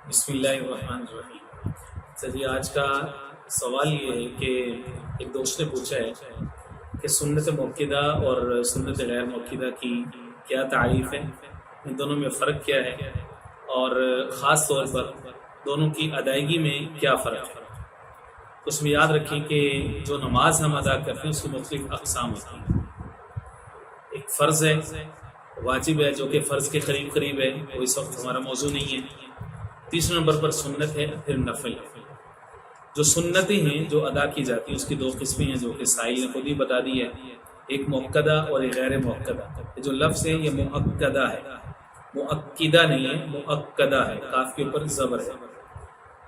بسم اللہ الرحمن الرحیم۔ چلیے آج کا سوال یہ ہے کہ ایک دوست نے پوچھا ہے کہ سنت مؤکدہ اور سنت غیر مؤکدہ کی کیا تعریف ہے، ان دونوں میں فرق کیا ہے، اور خاص طور پر دونوں کی ادائیگی میں کیا فرق ہے۔ اس میں یاد رکھیں کہ جو نماز ہم ادا کرتے ہیں اس کی مختلف اقسام ہوتی ہیں۔ ایک فرض ہے، واجب ہے، جو کہ فرض کے قریب ہے، وہ اس وقت ہمارا موضوع نہیں ہے۔ تیسرے نمبر پر سنت ہے، پھر نفل ہے۔ جو سنتیں ہیں جو ادا کی جاتی ہیں اس کی دو قسمیں ہیں، جو کہ سائل نے خود ہی بتا دی ہے، ایک مؤکدہ اور ایک غیر مؤکدہ۔ یہ جو لفظ ہے یہ مؤکدہ ہے، مؤکدہ نہیں ہے، مؤکدہ ہے، کاف کے اوپر زبر ہے۔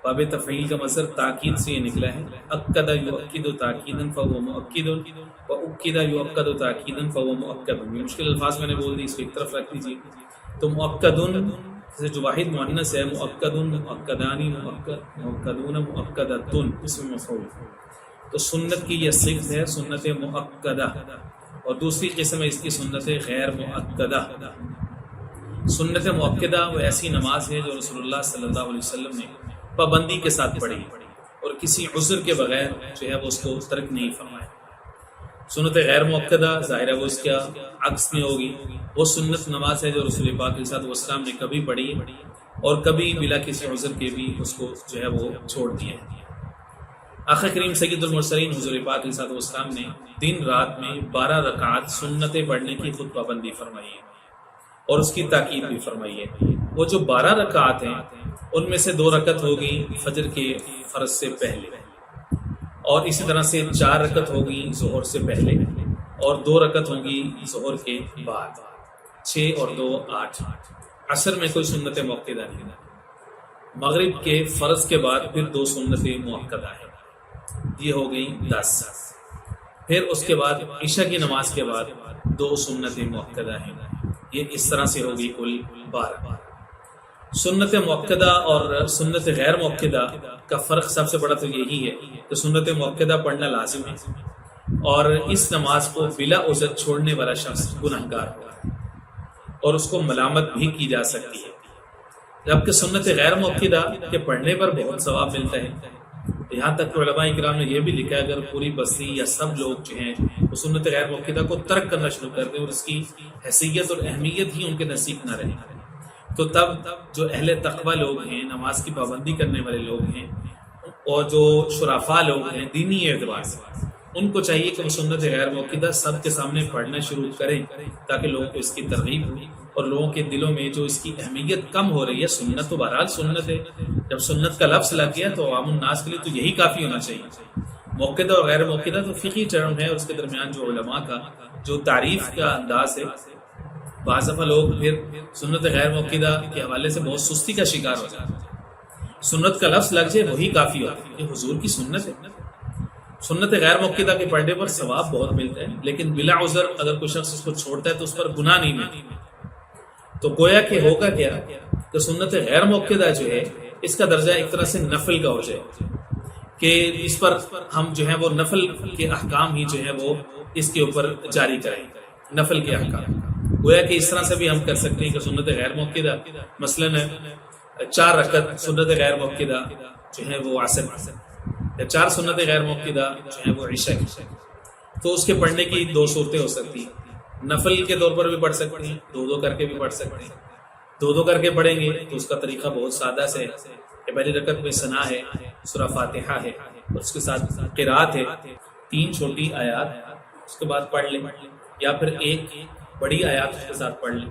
باب تفعیل کا مصدر تاکید سے یہ نکلا ہے، اکد یؤکد تاکیدا فهو مؤکد واکد یؤکد تاکیدا فهو مؤکد۔ یہ مشکل الفاظ میں نے بول دی، اس کو ایک طرف رکھ دیجیے۔ تو مؤکدن جیسے جو واحد مؤنث ہے، مؤکدن، مؤکدانی، مؤکدون، مؤکدتن، اس میں مفعول۔ تو سنت کی یہ صفت ہے سنت مؤکدہ، اور دوسری قسم ہے اس کی سنت غیر مؤکدہ۔ سنت مؤکدہ وہ ایسی نماز ہے جو رسول اللہ صلی اللہ علیہ وسلم نے پابندی کے ساتھ پڑھی اور کسی عذر کے بغیر جو ہے وہ اس کو ترک نہیں فرمایا۔ سنت غیر مؤکدہ ظاہر ہے وہ اس کا عکس میں ہوگی، وہ سنت نماز ہے جو رسول پاک علیہ الصلوۃ والسلام نے کبھی پڑھی اور کبھی بلا کسی عذر کے بھی اس کو جو ہے وہ چھوڑ دیا ہے۔ آقا کریم سید المرسلین حضور پاک علیہ الصلوۃ والسلام نے دن رات میں 12 رکعات سنتیں پڑھنے کی خود پابندی فرمائی ہے اور اس کی تاکید بھی فرمائی ہے۔ وہ جو 12 رکعات ہیں ان میں سے 2 رکعت ہوگی فجر کے فرض سے پہلے، اور اسی طرح سے 4 رکعت ہوگی ظہر سے پہلے، اور 2 رکعت ہوگی ظہر کے بعد۔ 6 اور 2 8۔ عصر میں کوئی سنت مؤکدہ نہیں۔ مغرب کے فرض کے بعد پھر 2 سنت مؤکدہ ہیں، یہ ہو گئی 10۔ پھر اس کے بعد عشاء کی نماز کے بعد 2 سنت مؤکدہ ہیں، یہ اس طرح سے ہوگی کل 12۔ سنت مؤکدہ اور سنت غیر مؤکدہ کا فرق سب سے بڑا تو یہی ہے کہ سنت مؤکدہ پڑھنا لازم ہے، اور اس نماز کو بلا عذر چھوڑنے والا شخص گنہگار ہوگا اور اس کو ملامت بھی کی جا سکتی ہے، جبکہ سنت غیر مؤکدہ کے پڑھنے پر بہت ثواب ملتا ہے۔ یہاں تک کہ علماء کرام نے یہ بھی لکھا ہے اگر پوری بستی یا سب لوگ جو ہیں وہ سنت غیر مؤکدہ کو ترک کرنا شروع کر دیں اور اس کی حیثیت اور اہمیت ہی ان کے نصیب نہ رہے، تو تب جو اہل تقوی لوگ ہیں، نماز کی پابندی کرنے والے لوگ ہیں، اور جو شرفاء لوگ ہیں دینی اعتبار سے، ان کو چاہیے کہ وہ سنت غیر مؤکدہ سب کے سامنے پڑھنا شروع کریں تاکہ لوگوں کو اس کی ترغیب ہو اور لوگوں کے دلوں میں جو اس کی اہمیت کم ہو رہی ہے۔ سنت تو بہرحال سنت ہے، جب سنت کا لفظ لگ گیا تو عوام الناس کے لیے تو یہی کافی ہونا چاہیے۔ مؤکدہ اور غیر مؤکدہ تو فقہی ٹرم ہے، اور اس کے درمیان جو علماء کا جو تعریف کا انداز ہے، بعض دفعہ لوگ پھر سنت غیر مؤکدہ کے حوالے سے بہت سستی کا شکار ہو جاتے ہیں۔ سنت کا لفظ لگ جائے وہی کافی ہوتا ہے، یہ حضور کی سنت ہے۔ سنت غیر مؤکدہ کے پڑھنے پر ثواب بہت ملتا ہے، لیکن بلا عذر اگر کوئی شخص اس کو چھوڑتا ہے تو اس پر گناہ نہیں ملتی۔ تو گویا کہ ہوگا کیا کہ سنت غیر مؤکدہ جو ہے اس کا درجہ ایک طرح سے نفل کا ہو جائے کہ اس پر ہم جو ہے وہ نفل کے احکام ہی جو ہے وہ اس کے اوپر جاری کریں، نفل کے احکام۔ گویا کہ اس طرح سے بھی ہم کر سکتے ہیں کہ سنت غیر مؤکدہ مثلاً 4 رکعت سنت غیر مؤکدہ جو ہے وہ عصر یا 4 سنت غیر مؤکدہ جو ہے وہ عشاء کی، تو اس کے پڑھنے کی 2 صورتیں ہو سکتی ہیں۔ نفل کے طور پر بھی پڑھ سکتے ہیں، 2 کر کے بھی پڑھ سکتے ہیں۔ 2 کر کے پڑھیں گے تو اس کا طریقہ بہت سادہ سے ہے کہ پہلی رکعت میں ثنا ہے، سورہ فاتحہ ہے، اور اس کے ساتھ قرات ہے، 3 چھوٹی آیات اس کے بعد پڑھ لیں، یا پھر 1 بڑی آیات اس کے ساتھ پڑھ لیں،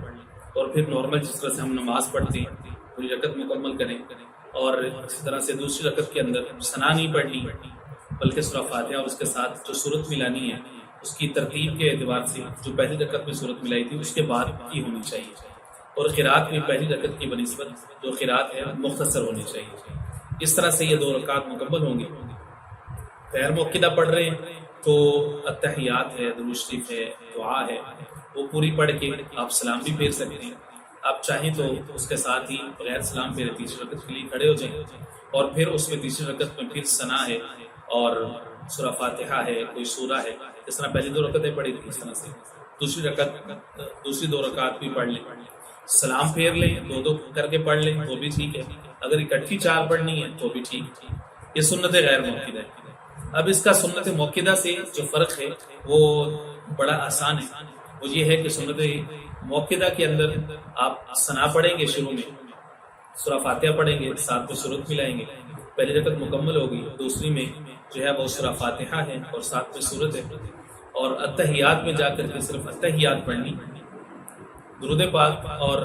اور پھر نارمل جس طرح سے ہم نماز پڑھتے ہیں پوری رکعت مکمل کریں، اور اسی طرح سے دوسری رکعت کے اندر ثنا نہیں پڑھنی بلکہ سورہ فاتحہ اور اس کے ساتھ جو صورت ملانی ہے اس کی ترتیب کے اعتبار سے جو پہلی رکعت میں صورت ملائی تھی اس کے بعد کی ہونی چاہیے، اور قرات میں پہلی رکعت کی بنسبت جو قرات ہے مختصر ہونی چاہیے۔ اس طرح سے یہ 2 رکعات مکمل ہوں گی۔ غیر مؤکدہ پڑھ رہے ہیں تو التحیات ہے، درود شریف ہے، دعا ہے، وہ پوری پڑھ کے آپ سلام بھی پھیر سکتے ہیں۔ آپ چاہیں تو اس کے ساتھ ہی بغیر سلام پھیرے تیسری رکعت کے لیے کھڑے ہو جائیں، اور پھر اس میں تیسری رکعت میں پھر ثنا ہے اور سورہ فاتحہ ہے، کوئی سورہ ہے، اس طرح پہلی 2 رکعتیں پڑھی تھی اس طرح سے دوسری 2 رکعت بھی پڑھ لیں، سلام پھیر لیں، 2 کر کے پڑھ لیں، وہ بھی ٹھیک ہے۔ اگر اکٹھی 4 پڑھنی ہے تو بھی ٹھیک. یہ سنت غیر موقدہ ہے. اب اس کا سنت موقدہ سے جو فرق ہے وہ بڑا آسان ہے. وہ یہ ہے کہ سنت موقدہ کے اندر آپ ثنا پڑھیں گے، شروع میں سورہ فاتحہ پڑھیں گے، ساتھ میں سورت ملائیں گے. پہلی رکعت مکمل ہوگی، دوسری میں جو ہے وہ سورہ فاتحہ ہے اور ساتھ میں سورت ہے. اور اتحیات میں جا کر کے صرف اتحیات پڑھنی، درود پاک اور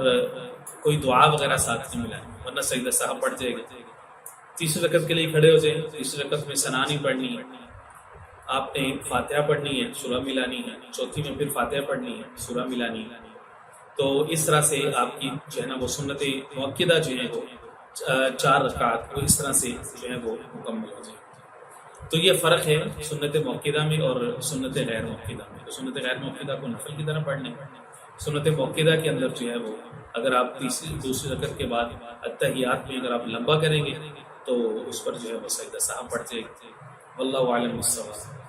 کوئی دعا وغیرہ ساتھ میں ملائیں، ورنہ سجدہ سہو پڑھ جائے گا. تیسری رکعت کے لیے کھڑے ہو جائیں. تیسری رکعت میں ثنا نہیں پڑھنی ہے، آپ نے فاتحہ پڑھنی ہے، سورہ ملانی ہے. چوتھی میں پھر فاتحہ پڑھنی ہے، سورہ ملانی ہے. تو اس طرح سے آپ کی جو ہے نا وہ سنت موقدہ جو ہے وہ 4 رکعات وہ اس طرح سے جو ہے وہ مکمل ہو جائے. تو یہ فرق ہے سنت موقدہ میں اور سنت غیر موقدہ میں. تو سنت غیر موقدہ کو نفل کی طرح پڑھنے، سنت موقدہ کے اندر جو ہے وہ اگر آپ دوسری رکعت کے بعد اتحیات میں اگر آپ لمبا کریں گے تو اس پر جو ہے وہ سجدہ سہو پڑھ جائے گا. واللہ اعلم بالصواب.